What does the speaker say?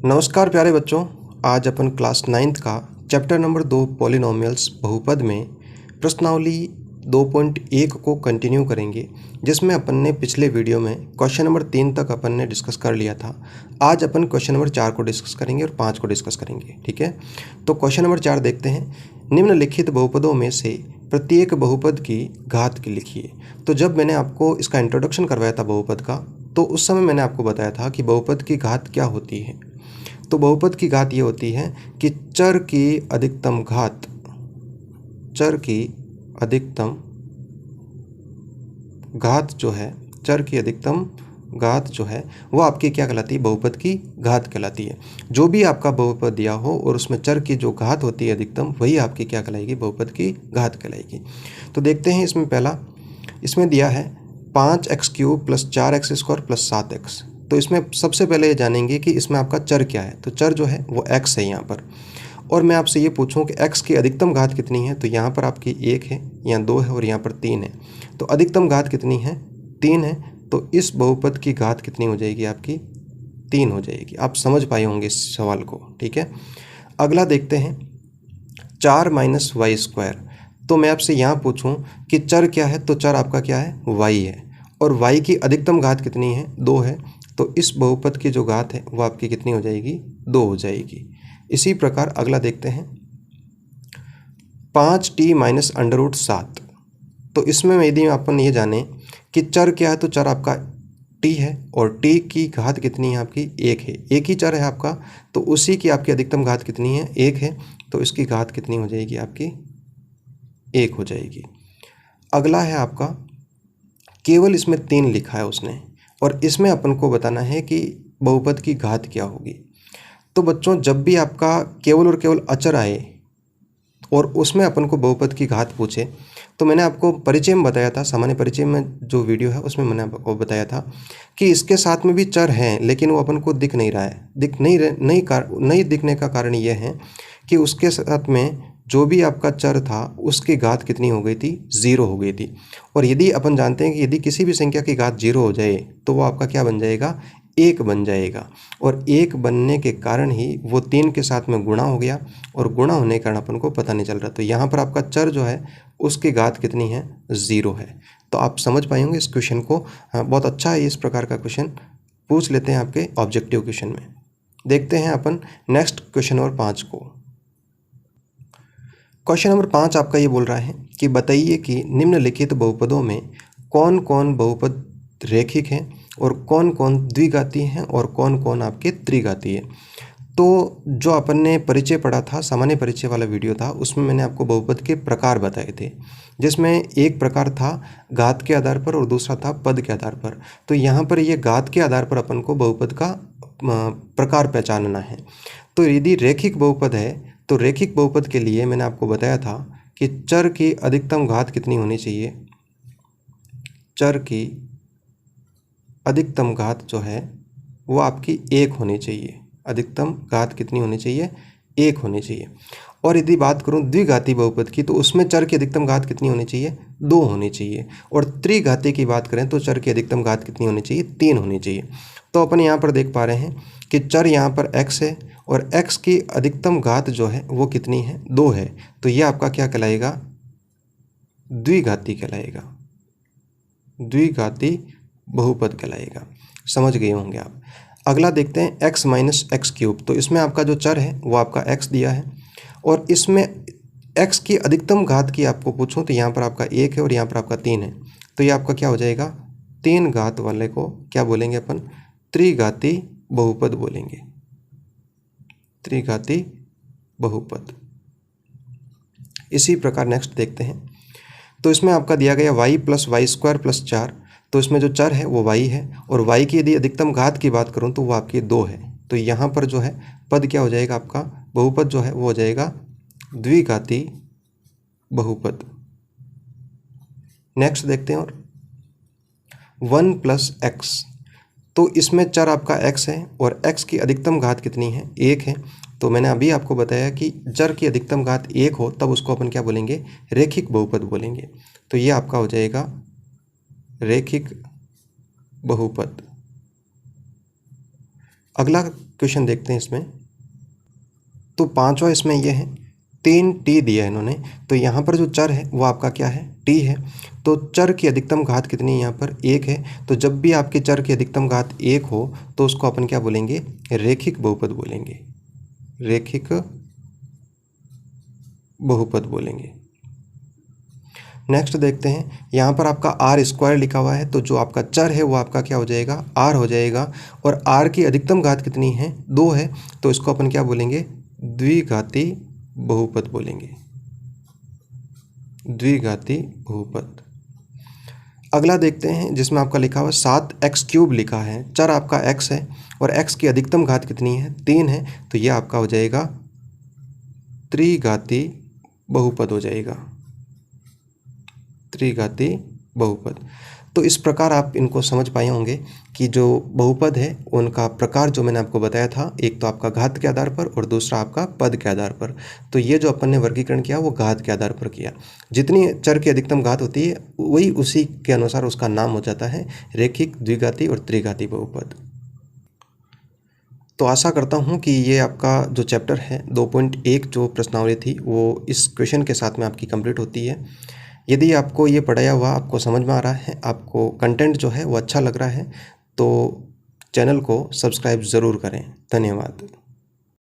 नमस्कार प्यारे बच्चों। आज अपन क्लास 9th का चैप्टर नंबर 2 पॉलिनोमियल्स बहुपद में प्रश्नावली 2.1 को कंटिन्यू करेंगे, जिसमें अपन ने पिछले वीडियो में क्वेश्चन नंबर 3 तक अपन ने डिस्कस कर लिया था। आज अपन क्वेश्चन नंबर 4 को डिस्कस करेंगे और 5 को डिस्कस करेंगे। ठीक है, तो क्वेश्चन नंबर 4 देखते हैं। निम्नलिखित बहुपदों में से प्रत्येक बहुपद की घात की लिखिए। तो जब मैंने आपको इसका इंट्रोडक्शन करवाया था बहुपद का, तो उस समय मैंने आपको बताया था कि बहुपद की घात क्या होती है। तो बहुपद की घात ये होती है कि चर की अधिकतम घात जो है वो आपकी क्या कहलाती है, बहुपद की घात कहलाती है। जो भी आपका बहुपद दिया हो और उसमें चर की जो घात होती है अधिकतम, वही आपकी क्या कहलाएगी, बहुपद की घात कहलाएगी। तो देखते हैं, इसमें पहला इसमें दिया है 5x³ + 4x² + 7x। तो इसमें सबसे पहले ये जानेंगे कि इसमें आपका चर क्या है। तो चर जो है वो x है यहाँ पर। और मैं आपसे ये पूछूं कि x की अधिकतम घात कितनी है, तो यहाँ पर आपकी 1 है, यहाँ 2 है और यहाँ पर 3 है। तो अधिकतम घात कितनी है, 3 है। तो इस बहुपद की घात कितनी हो जाएगी, आपकी 3 हो जाएगी। आप समझ पाए होंगे इस सवाल को। ठीक है, अगला देखते हैं 4 - y²। तो मैं आपसे यहाँ पूछूं कि चर क्या है, तो चर आपका क्या है, y है। और y की अधिकतम घात कितनी है, 2 है। तो इस बहुपद की जो घात है वो आपकी कितनी हो जाएगी, 2 हो जाएगी। इसी प्रकार अगला देखते हैं 5t - √7। तो इसमें यदि अपन ये जाने कि चर क्या है, तो चर आपका t है और t की घात कितनी है आपकी, 1 है। एक ही चर है आपका, तो उसी की आपकी अधिकतम घात कितनी है, 1 है। तो इसकी घात कितनी हो जाएगी, आपकी 1 हो जाएगी। अगला है आपका, केवल इसमें 3 लिखा है उसने, और इसमें अपन को बताना है कि बहुपद की घात क्या होगी। तो बच्चों, जब भी आपका केवल और केवल अचर आए और उसमें अपन को बहुपद की घात पूछे, तो मैंने आपको परिचय में बताया था, सामान्य परिचय में जो वीडियो है उसमें मैंने आपको बताया था कि इसके साथ में भी चर हैं, लेकिन वो अपन को दिख नहीं रहा है। नहीं दिखने का कारण ये है कि उसके साथ में जो भी आपका चर था उसकी घात कितनी हो गई थी, 0 हो गई थी। और यदि अपन जानते हैं कि यदि किसी भी संख्या की घात 0 हो जाए तो वो आपका क्या बन जाएगा, 1 बन जाएगा। और 1 बनने के कारण ही वो 3 के साथ में गुणा हो गया, और गुणा होने के कारण अपन को पता नहीं चल रहा। तो यहाँ पर आपका चर जो है उसकी घात कितनी है, 0 है। तो आप समझ पाएंगे इस क्वेश्चन को। बहुत अच्छा है, इस प्रकार का क्वेश्चन पूछ लेते हैं आपके ऑब्जेक्टिव क्वेश्चन में। देखते हैं अपन नेक्स्ट क्वेश्चन नंबर 5 को। क्वेश्चन नंबर 5 आपका ये बोल रहा है कि बताइए कि निम्नलिखित बहुपदों में कौन कौन बहुपद रेखिक हैं और कौन कौन द्विघाती हैं और कौन कौन आपके त्रिघाती है। तो जो अपन ने परिचय पढ़ा था, सामान्य परिचय वाला वीडियो था, उसमें मैंने आपको बहुपद के प्रकार बताए थे, जिसमें एक प्रकार था घात के आधार पर और दूसरा था पद के आधार पर। तो यहाँ पर ये घात के आधार पर अपन को बहुपद का प्रकार पहचानना है। तो यदि रेखिक बहुपद है, तो रेखिक बहुपद के लिए मैंने आपको बताया था कि चर की अधिकतम घात कितनी होनी चाहिए। चर की अधिकतम घात जो है वो आपकी 1 होनी चाहिए। अधिकतम घात कितनी होनी चाहिए, 1 होनी चाहिए। और यदि बात करूं द्विघाती बहुपद की, तो उसमें चर की अधिकतम घात कितनी होनी चाहिए, 2 होनी चाहिए। और त्रिघाती की बात करें तो चर की अधिकतम घात कितनी होनी चाहिए, 3 होनी चाहिए। तो अपन यहाँ पर देख पा रहे हैं कि चर यहाँ पर x है और x की अधिकतम घात जो है वो कितनी है, 2 है। तो ये आपका क्या कहलाएगा, द्विघाती कहलाएगा, द्विघाती बहुपद कहलाएगा। समझ गए होंगे आप। अगला देखते हैं x - x³। तो इसमें आपका जो चर है वो आपका x दिया है, और इसमें x की अधिकतम घात की आपको पूछूं तो यहाँ पर आपका 1 है और यहाँ पर आपका 3 है। तो ये आपका क्या हो जाएगा, 3 घात वाले को क्या बोलेंगे अपन, त्रिघाती बहुपद बोलेंगे, त्रिघाती बहुपद। इसी प्रकार नेक्स्ट देखते हैं। तो इसमें आपका दिया गया y + y² + 4। तो इसमें जो चर है वो y है, और y की यदि अधिकतम घात की बात करूं तो वो आपकी 2 है। तो यहाँ पर जो है पद क्या हो जाएगा, आपका बहुपद जो है वो हो जाएगा द्विघाती बहुपद। नेक्स्ट देखते हैं, और 1 + x। तो इसमें चर आपका x है और x की अधिकतम घात कितनी है, 1 है। तो मैंने अभी आपको बताया कि चर की अधिकतम घात 1 हो तब उसको अपन क्या बोलेंगे, रेखिक बहुपद बोलेंगे। तो ये आपका हो जाएगा रेखिक बहुपद। अगला क्वेश्चन देखते हैं इसमें। तो पांचवा इसमें ये है 3t दिया है इन्होंने, तो यहाँ पर जो चर है वो आपका क्या है, t है। तो चर की अधिकतम घात कितनी है, यहाँ पर 1 है। तो जब भी आपके चर की अधिकतम घात 1 हो तो उसको अपन क्या बोलेंगे, रेखिक बहुपद बोलेंगे, रेखिक बहुपद बोलेंगे। नेक्स्ट देखते हैं, यहाँ पर आपका आर स्क्वायर लिखा हुआ है, तो जो आपका चर है वो आपका क्या हो जाएगा, आर हो जाएगा। और आर की अधिकतम घात कितनी है, 2 है, तो इसको अपन क्या बोलेंगे, द्विघाती बहुपद बोलेंगे, द्विघाती बहुपद। अगला देखते हैं जिसमें आपका लिखा हुआ 7x³ लिखा है, चर आपका x है और x की अधिकतम घात कितनी है, 3 है, तो ये आपका हो जाएगा त्रिघाती बहुपद हो जाएगा, त्रिघाती बहुपद। तो इस प्रकार आप इनको समझ पाए होंगे कि जो बहुपद है उनका प्रकार जो मैंने आपको बताया था, एक तो आपका घात के आधार पर और दूसरा आपका पद के आधार पर। तो ये जो अपन ने वर्गीकरण किया वो घात के आधार पर किया, जितनी चर की अधिकतम घात होती है वही उसी के अनुसार उसका नाम हो जाता है रेखिक, द्विघाती और त्रिघाती बहुपद। तो आशा करता हूँ कि ये आपका जो चैप्टर है 2.1 जो प्रश्नावली थी वो इस क्वेश्चन के साथ में आपकी कंप्लीट होती है। यदि आपको ये पढ़ाया हुआ आपको समझ में आ रहा है, आपको कंटेंट जो है वो अच्छा लग रहा है, तो चैनल को सब्सक्राइब ज़रूर करें। धन्यवाद।